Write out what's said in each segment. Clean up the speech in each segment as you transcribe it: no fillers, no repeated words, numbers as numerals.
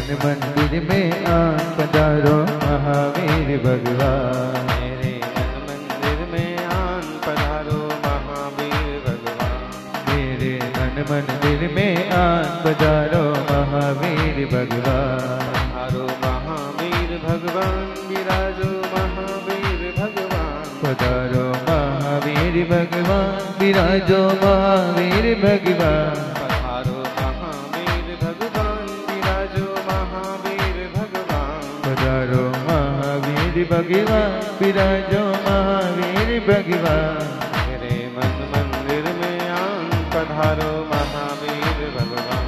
मन मंदिर में आन पधारो महावीर भगवान। मेरे मन मंदिर में आन पधारो महावीर भगवान। मेरे मन मंदिर में आन पधारो महावीर भगवान। पधारो महावीर भगवान विराजो महावीर भगवान। पधारो महावीर भगवान विराजो महावीर भगवान। पधारो महावीर भगवान विराजो महावीर भगवान। पधारो महावीर भगवान विराजो महावीर भगवान। मेरे मन मंदिर में आन पधारो महावीर भगवान।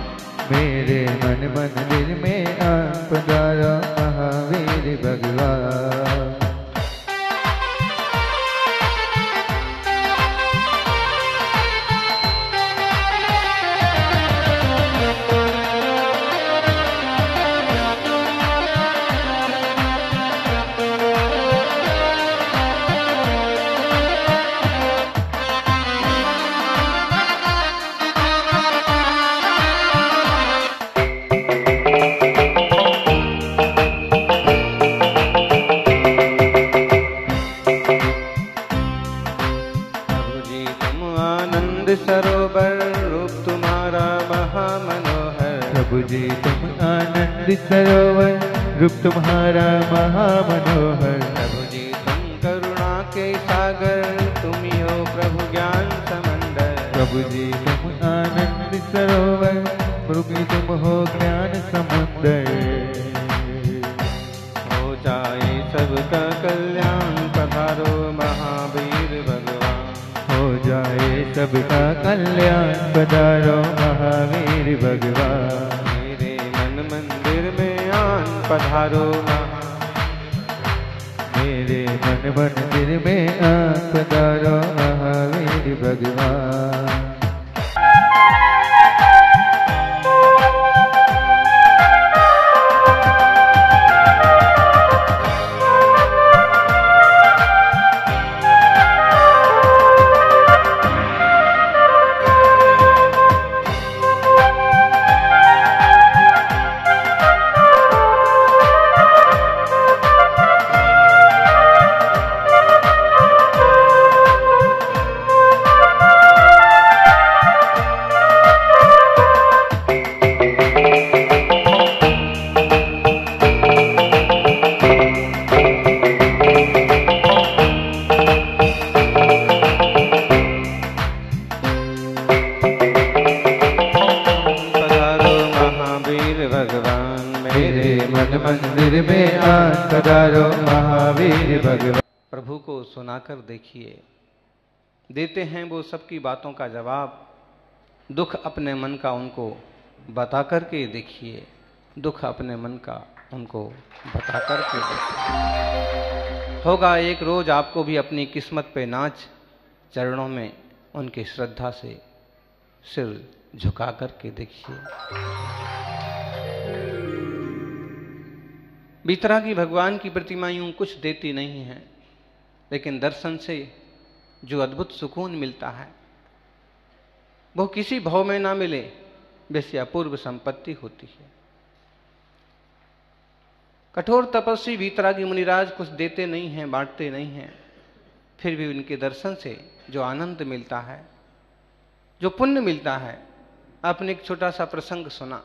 मेरे मन मंदिर में आन पधारो महावीर भगवान। सरोवर रूप तुम्हारा महामनोहर। प्रभु जी तुम आनंद सरोवर रूप तुम्हारा महामनोहर। प्रभु जी तुम करुणा के सागर तुम ही हो प्रभु ज्ञान समंदर। प्रभु जी तुम आनंद सरोवर प्रभु तुम हो ज्ञान समुंदर। हो जाए सबका कल्याण पधारो महावीर भगवान। हो जाए सबका कल्याण पधारो महावीर भगवान। मेरे मन मंदिर में आन पधारो मेरे मन मंदिर में आन पधारो महावीर भगवान। मंदिर में आन पधारो महावीर भगवान। प्रभु को सुनाकर देखिए, देते हैं वो सबकी बातों का जवाब। दुख अपने मन का उनको बता करके देखिए, दुख अपने मन का उनको बता करके देखिए। होगा एक रोज आपको भी अपनी किस्मत पे नाच, चरणों में उनकी श्रद्धा से सिर झुका करके देखिए। बीतरागी भगवान की प्रतिमा यूं कुछ देती नहीं है, लेकिन दर्शन से जो अद्भुत सुकून मिलता है वो किसी भाव में ना मिले वैसी अपूर्व संपत्ति होती है। कठोर तपस्वी बीतरागी मुनिराज कुछ देते नहीं हैं, बांटते नहीं हैं, फिर भी उनके दर्शन से जो आनंद मिलता है, जो पुण्य मिलता है। आपने एक छोटा सा प्रसंग सुना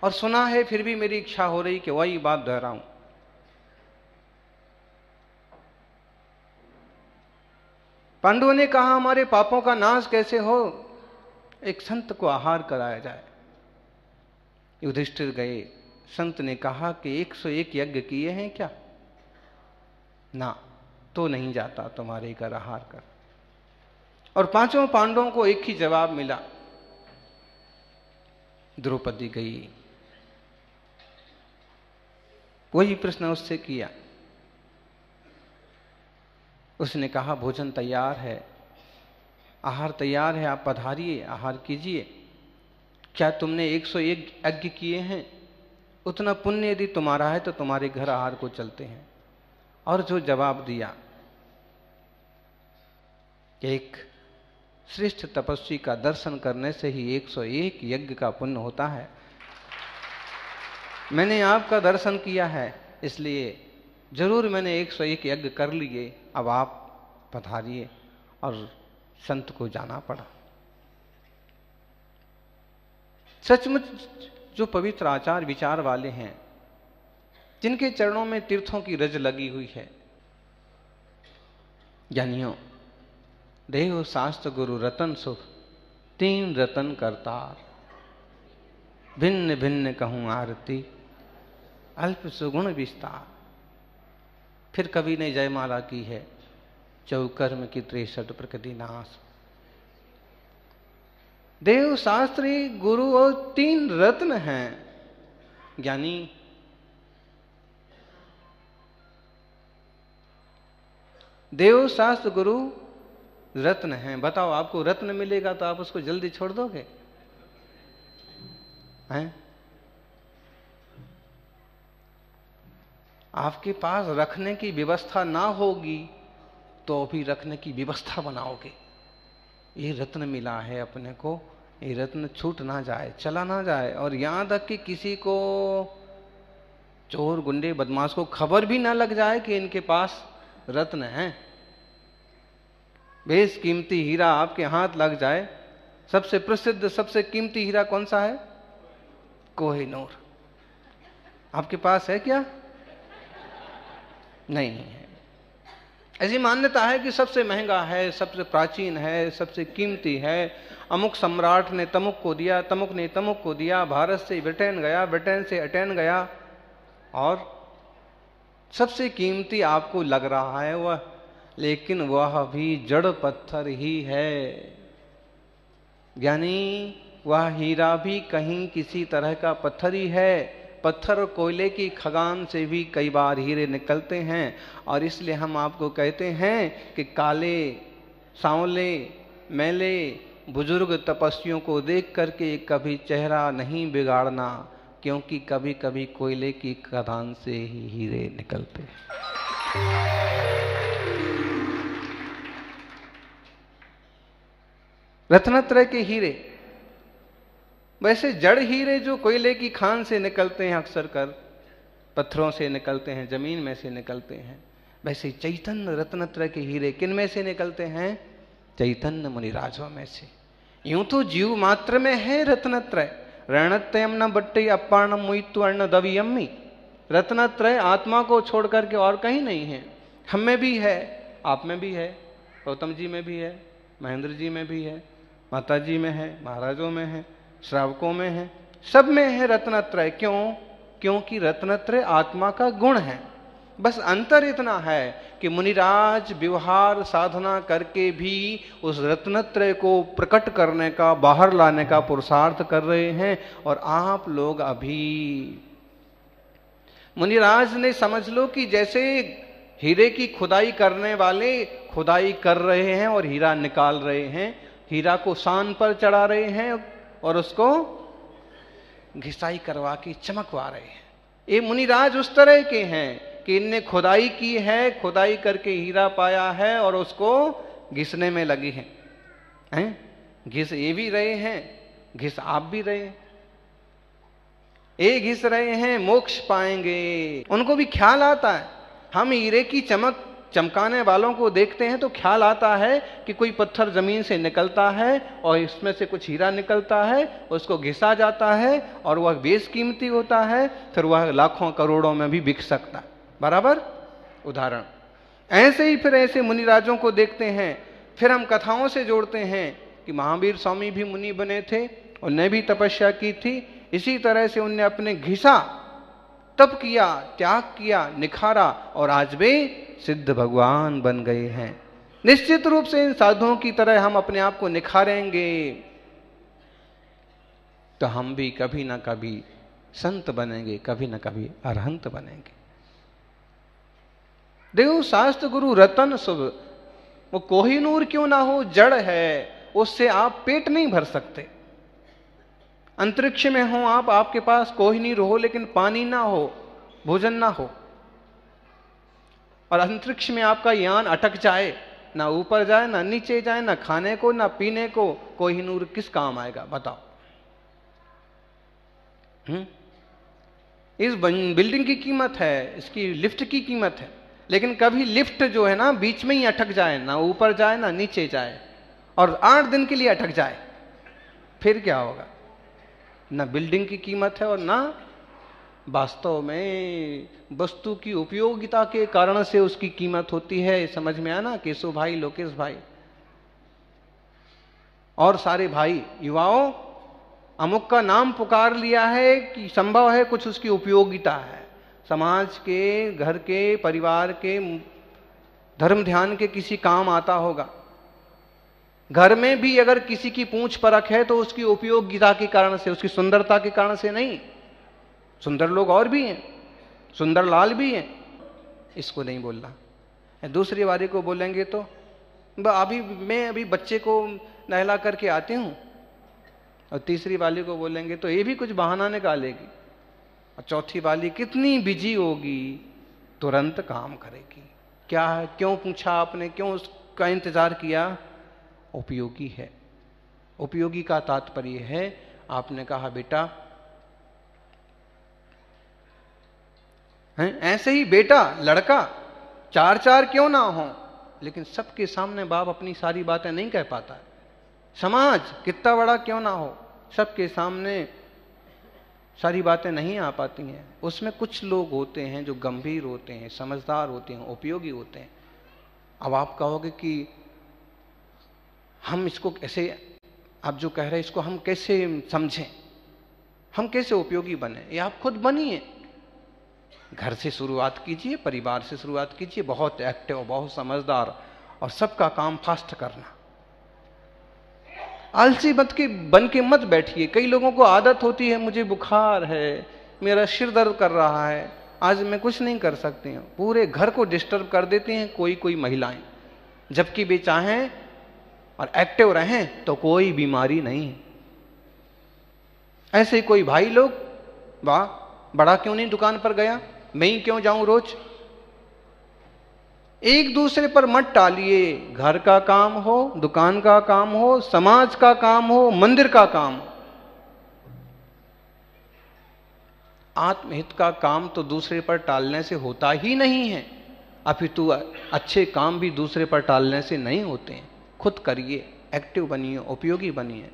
और सुना है, फिर भी मेरी इच्छा हो रही कि वही बात दोहराऊं। पांडवों ने कहा हमारे पापों का नाश कैसे हो, एक संत को आहार कराया जाए। युधिष्ठिर गए, संत ने कहा कि 101 यज्ञ किए हैं क्या? ना, तो नहीं जाता, तुम्हारे घर आहार कर। और पांचों पांडवों को एक ही जवाब मिला। द्रौपदी गई, वही प्रश्न उससे किया। उसने कहा भोजन तैयार है, आहार तैयार है, आप पधारिए, आहार कीजिए। क्या तुमने 101 यज्ञ किए हैं? उतना पुण्य यदि तुम्हारा है तो तुम्हारे घर आहार को चलते हैं। और जो जवाब दिया, एक श्रेष्ठ तपस्वी का दर्शन करने से ही 101 यज्ञ का पुण्य होता है। मैंने आपका दर्शन किया है, इसलिए जरूर मैंने 101 यज्ञ कर लिए, अब आप पधारिए। और संत को जाना पड़ा। सचमुच जो पवित्र आचार विचार वाले हैं, जिनके चरणों में तीर्थों की रज लगी हुई है, ज्ञानियों, देव शास्त्र गुरु रतन सुख, तीन रतन करतार, भिन्न भिन्न कहूं आरती, अल्प सुगुण विस्तार। फिर कवि ने जयमाला की है, चौकर्म की 63 प्रकृति नाश। देव शास्त्री गुरु और तीन रत्न हैं। ज्ञानी देव शास्त्र गुरु रत्न हैं। बताओ, आपको रत्न मिलेगा तो आप उसको जल्दी छोड़ दोगे? हैं? आपके पास रखने की व्यवस्था ना होगी तो भी रखने की व्यवस्था बनाओगे। ये रत्न मिला है अपने को, ये रत्न छूट ना जाए, चला ना जाए। और यहां तक कि किसी को, चोर गुंडे बदमाश को खबर भी ना लग जाए कि इनके पास रत्न है। बेस कीमती हीरा आपके हाथ लग जाए। सबसे प्रसिद्ध सबसे कीमती हीरा कौन सा है? कोहिनूर। आपके पास है क्या? नहीं है। ऐसी मान्यता है कि सबसे महंगा है, सबसे प्राचीन है, सबसे कीमती है। अमुक सम्राट ने तमुक को दिया, तमुक ने तमुक को दिया, भारत से ब्रिटेन गया, ब्रिटेन से अटेन गया, और सबसे कीमती आपको लग रहा है वह, लेकिन वह भी जड़ पत्थर ही है। यानी वह हीरा भी कहीं किसी तरह का पत्थर ही है। पत्थर और कोयले की खदान से भी कई बार हीरे निकलते हैं। और इसलिए हम आपको कहते हैं कि काले, सांवले, मैले बुजुर्ग तपस्वियों को देख करके कभी चेहरा नहीं बिगाड़ना, क्योंकि कभी कभी कोयले की खदान से ही हीरे निकलते हैं। रत्नत्रय के हीरे, वैसे जड़ हीरे जो कोयले की खान से निकलते हैं, अक्सर कर पत्थरों से निकलते हैं, जमीन में से निकलते हैं, वैसे चैतन्य रत्नत्रय के हीरे किन में से निकलते हैं? चैतन्य मुनिराजों में से। यूं तो जीव मात्र में है रत्नत्रय। रणत्रयम न बट्टे अपार्णम मुइत्तु अर्ण दवियम्मी। रत्नत्रय आत्मा को छोड़ करके और कहीं नहीं है। हम में भी है, आप में भी है, गौतम जी में भी है, महेंद्र जी में भी है, माता जी में है, महाराजों में है, श्रावकों में है, सब में है रत्नत्रय। क्यों? क्योंकि रत्नत्रय आत्मा का गुण है। बस अंतर इतना है कि मुनिराज व्यवहार साधना करके भी उस रत्नत्रय को प्रकट करने का, बाहर लाने का पुरुषार्थ कर रहे हैं, और आप लोग अभी। मुनिराज ने समझ लो कि जैसे हीरे की खुदाई करने वाले खुदाई कर रहे हैं और हीरा निकाल रहे हैं, हीरा को शान पर चढ़ा रहे हैं और उसको घिसाई करवा के चमकवा रहे हैं। ये मुनिराज उस तरह के हैं कि इनने खुदाई की है, खुदाई करके हीरा पाया है और उसको घिसने में लगे हैं। घिस ये भी रहे हैं, घिस आप भी रहे हैं। ये घिस रहे हैं, मोक्ष पाएंगे। उनको भी ख्याल आता है। हम हीरे की चमक चमकाने वालों को देखते हैं तो ख्याल आता है कि कोई पत्थर जमीन से निकलता है और इसमें से कुछ हीरा निकलता है, उसको घिसा जाता है और वह बेशकीमती होता है, फिर वह लाखों करोड़ों में भी बिक सकता है। बराबर उदाहरण। ऐसे ही फिर ऐसे मुनिराजों को देखते हैं। फिर हम कथाओं से जोड़ते हैं कि महावीर स्वामी भी मुनि बने थे, उनने भी तपस्या की थी। इसी तरह से उनने अपने घिसा, तप किया, त्याग किया, निखारा, और आज वे सिद्ध भगवान बन गए हैं। निश्चित रूप से इन साधुओं की तरह हम अपने आप को निखारेंगे तो हम भी कभी ना कभी संत बनेंगे, कभी ना कभी अरहंत बनेंगे। देव शास्त्र गुरु रतन शुभ, वो कोहिनूर क्यों ना हो, जड़ है, उससे आप पेट नहीं भर सकते। अंतरिक्ष में हो आप, आपके पास कोहिनूर हो लेकिन पानी ना हो, भोजन ना हो, और अंतरिक्ष में आपका यान अटक जाए, ना ऊपर जाए ना नीचे जाए, ना खाने को ना पीने को, कोहिनूर किस काम आएगा? बताओ। इस बिल्डिंग की कीमत है, इसकी लिफ्ट की कीमत है। लेकिन कभी लिफ्ट जो है ना बीच में ही अटक जाए, ना ऊपर जाए ना नीचे जाए, और 8 दिन के लिए अटक जाए, फिर क्या होगा? ना बिल्डिंग की कीमत है और ना वास्तव में वस्तु की उपयोगिता के कारण से उसकी कीमत होती है। समझ में आया ना केशव भाई, लोकेश भाई और सारे भाई युवाओं? अमुक का नाम पुकार लिया है कि संभव है कुछ उसकी उपयोगिता है, समाज के, घर के, परिवार के, धर्म ध्यान के किसी काम आता होगा। घर में भी अगर किसी की पूंछ परख है तो उसकी उपयोगिता के कारण से, उसकी सुंदरता के कारण से नहीं। सुंदर लोग और भी हैं, सुंदर लाल भी हैं, इसको नहीं बोलना। दूसरी बारी को बोलेंगे तो मैं अभी बच्चे को नहला करके आती हूं, और तीसरी वाली को बोलेंगे तो ये भी कुछ बहाना निकालेगी, और चौथी वाली कितनी बिजी होगी, तुरंत काम करेगी। क्या है, क्यों पूछा आपने, क्यों उसका इंतजार किया? उपयोगी है। उपयोगी का तात्पर्य है, आपने कहा बेटा हैं, ऐसे ही बेटा, लड़का 4 क्यों ना हो, लेकिन सबके सामने बाप अपनी सारी बातें नहीं कह पाता है। समाज कितना बड़ा क्यों ना हो, सबके सामने सारी बातें नहीं आ पाती हैं। उसमें कुछ लोग होते हैं जो गंभीर होते हैं, समझदार होते हैं, उपयोगी होते हैं। अब आप कहोगे कि हम इसको कैसे, आप जो कह रहे हैं इसको हम कैसे समझें, हम कैसे उपयोगी बने? ये आप खुद बनिए। घर से शुरुआत कीजिए, परिवार से शुरुआत कीजिए, बहुत एक्टिव, बहुत समझदार, और सबका काम फास्ट करना। आलसी बन के मत बैठिए। कई लोगों को आदत होती है, मुझे बुखार है, मेरा सिर दर्द कर रहा है, आज मैं कुछ नहीं कर सकती हूँ, पूरे घर को डिस्टर्ब कर देती हैं कोई महिलाएं, जबकि वे चाहें और एक्टिव रहें तो कोई बीमारी नहीं है। ऐसे कोई भाई लोग, वाह बड़ा क्यों नहीं दुकान पर गया, मैं ही क्यों जाऊं रोज? एक दूसरे पर मत टालिए। घर का काम हो, दुकान का काम हो, समाज का काम हो, मंदिर का काम हो, आत्महित का काम तो दूसरे पर टालने से होता ही नहीं है। अपितु अच्छे काम भी दूसरे पर टालने से नहीं होते हैं। खुद करिए, एक्टिव बनिए, उपयोगी बनिए।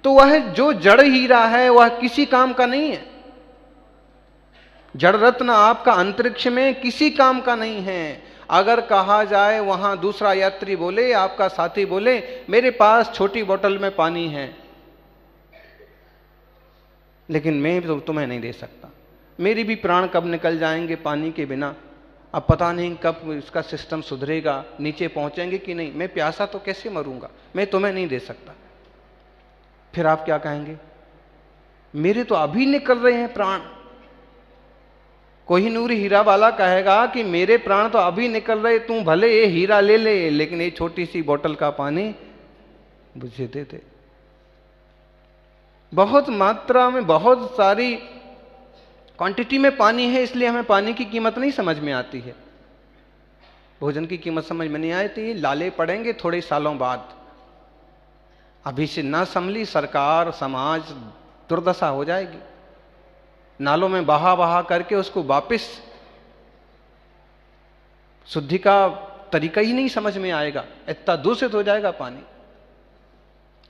तो वह जो जड़ हीरा है वह किसी काम का नहीं है। जड़ रत्न आपका अंतरिक्ष में किसी काम का नहीं है। अगर कहा जाए, वहां दूसरा यात्री बोले, आपका साथी बोले, मेरे पास छोटी बोतल में पानी है लेकिन मैं तो तुम्हें नहीं दे सकता, मेरे भी प्राण कब निकल जाएंगे पानी के बिना, अब पता नहीं कब इसका सिस्टम सुधरेगा, नीचे पहुंचेंगे कि नहीं, मैं प्यासा तो कैसे मरूंगा, मैं तुम्हें नहीं दे सकता। फिर आप क्या कहेंगे? मेरे तो अभी निकल रहे हैं प्राण। कोहिनूर हीरा वाला कहेगा कि मेरे प्राण तो अभी निकल रहे, तू भले ये हीरा ले ले लेकिन ये छोटी सी बोतल का पानी मुझे दे दे। बहुत मात्रा में, बहुत सारी क्वांटिटी में पानी है, इसलिए हमें पानी की कीमत नहीं समझ में आती है, भोजन की कीमत समझ में नहीं आती। लाले पड़ेंगे थोड़े सालों बाद। अभी से ना संभली सरकार, समाज, दुर्दशा हो जाएगी। नालों में बहा बहा करके उसको वापस शुद्धि का तरीका ही नहीं समझ में आएगा, इतना दूषित हो जाएगा पानी।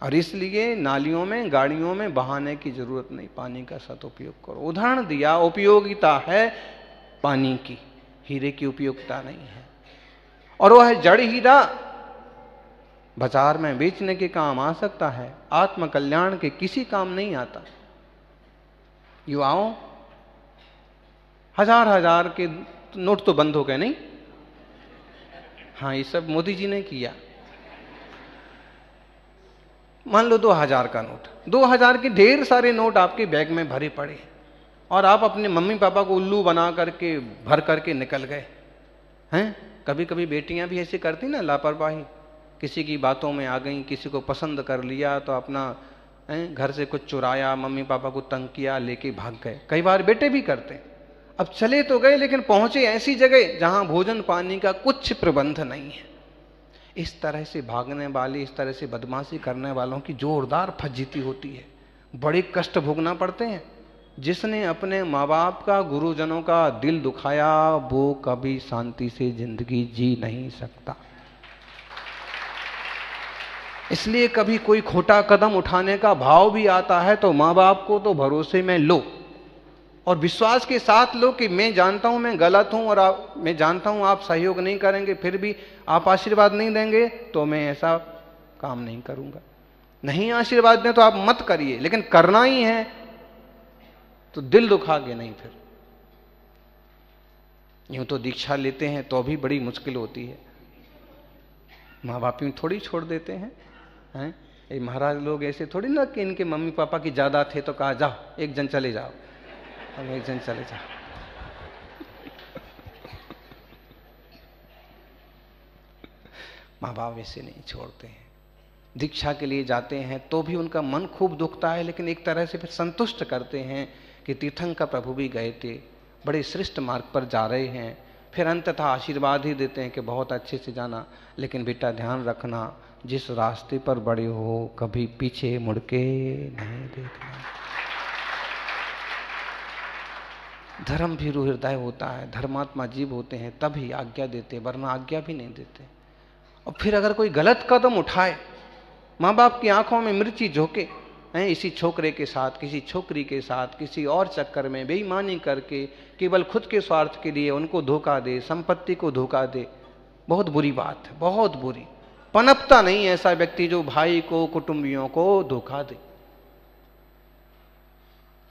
और इसलिए नालियों में, गाड़ियों में बहाने की जरूरत नहीं, पानी का सदुपयोग करो। उदाहरण दिया, उपयोगिता है पानी की, हीरे की उपयोगिता नहीं है। और वह जड़ हीरा बाजार में बेचने के काम आ सकता है, आत्म कल्याण के किसी काम नहीं आता। युवाओं, हजार के नोट तो बंद हो गए नहीं? हाँ, ये सब मोदी जी ने किया। मान लो 2000 का नोट, 2000 के ढेर सारे नोट आपके बैग में भरे पड़े, और आप अपने मम्मी पापा को उल्लू बना करके भर करके निकल गए हैं। कभी कभी बेटियां भी ऐसे करती ना, लापरवाही, किसी की बातों में आ गई, किसी को पसंद कर लिया तो अपना घर से कुछ चुराया, मम्मी पापा को तंग किया, लेके भाग गए। कई बार बेटे भी करते। अब चले तो गए लेकिन पहुंचे ऐसी जगह जहां भोजन पानी का कुछ प्रबंध नहीं है। इस तरह से भागने वाले, इस तरह से बदमाशी करने वालों की जोरदार फज्जिती होती है, बड़े कष्ट भोगना पड़ते हैं। जिसने अपने माँ बाप का, गुरुजनों का दिल दुखाया, वो कभी शांति से जिंदगी जी नहीं सकता। इसलिए कभी कोई खोटा कदम उठाने का भाव भी आता है तो माँ बाप को तो भरोसे में लो और विश्वास के साथ लो कि मैं जानता हूं मैं गलत हूं और मैं जानता हूं आप सहयोग नहीं करेंगे, फिर भी आप आशीर्वाद नहीं देंगे तो मैं ऐसा काम नहीं करूंगा। नहीं आशीर्वाद दें तो आप मत करिए, लेकिन करना ही है तो दिल दुखा के नहीं। फिर यूं तो दीक्षा लेते हैं तो भी बड़ी मुश्किल होती है, माँ बाप यूं थोड़ी छोड़ देते हैं। ये महाराज लोग ऐसे थोड़ी ना कि इनके मम्मी पापा की ज्यादा थे तो कहा जाओ एक जन चले जाओ, हम एक जन चले जाओ। माँ बाप ऐसे नहीं छोड़ते हैं। दीक्षा के लिए जाते हैं तो भी उनका मन खूब दुखता है, लेकिन एक तरह से फिर संतुष्ट करते हैं कि तीर्थंकर प्रभु भी गए थे, बड़े श्रेष्ठ मार्ग पर जा रहे हैं। फिर अंततः आशीर्वाद ही देते हैं कि बहुत अच्छे से जाना, लेकिन बेटा ध्यान रखना, जिस रास्ते पर बड़े हो कभी पीछे मुड़ के नहीं देखना। धर्म भी हृदय होता है, धर्मात्मा जीव होते हैं तभी आज्ञा देते, वरना आज्ञा भी नहीं देते। और फिर अगर कोई गलत कदम उठाए, माँ बाप की आंखों में मिर्ची झोंके, इसी छोकरे के साथ, किसी छोकरी के साथ, किसी और चक्कर में बेईमानी करके केवल खुद के स्वार्थ के लिए उनको धोखा दे, संपत्ति को धोखा दे, बहुत बुरी बात है, बहुत बुरी। पनपता नहीं ऐसा व्यक्ति जो भाई को, कुटुंबियों को धोखा दे।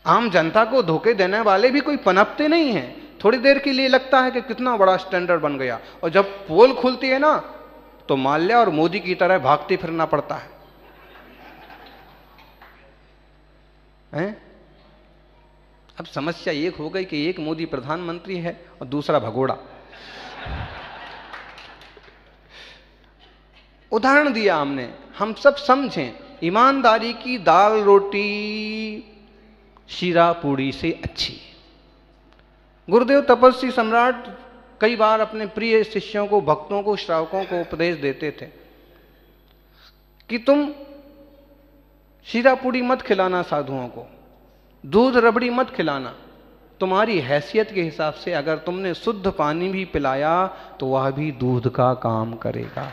आम जनता को धोखे देने वाले भी कोई पनपते नहीं हैं। थोड़ी देर के लिए लगता है कि कितना बड़ा स्टैंडर्ड बन गया, और जब पोल खुलती है ना तो माल्या और मोदी की तरह भागते फिरना पड़ता है। अब समस्या एक हो गई कि एक मोदी प्रधानमंत्री है और दूसरा भगोड़ा। उदाहरण दिया हमने, हम सब समझें, ईमानदारी की दाल रोटी शीरा पूड़ी से अच्छी। गुरुदेव तपस्वी सम्राट कई बार अपने प्रिय शिष्यों को, भक्तों को, श्रावकों को उपदेश देते थे कि तुम शीरा पूड़ी मत खिलाना साधुओं को, दूध रबड़ी मत खिलाना। तुम्हारी हैसियत के हिसाब से अगर तुमने शुद्ध पानी भी पिलाया तो वह भी दूध का काम करेगा।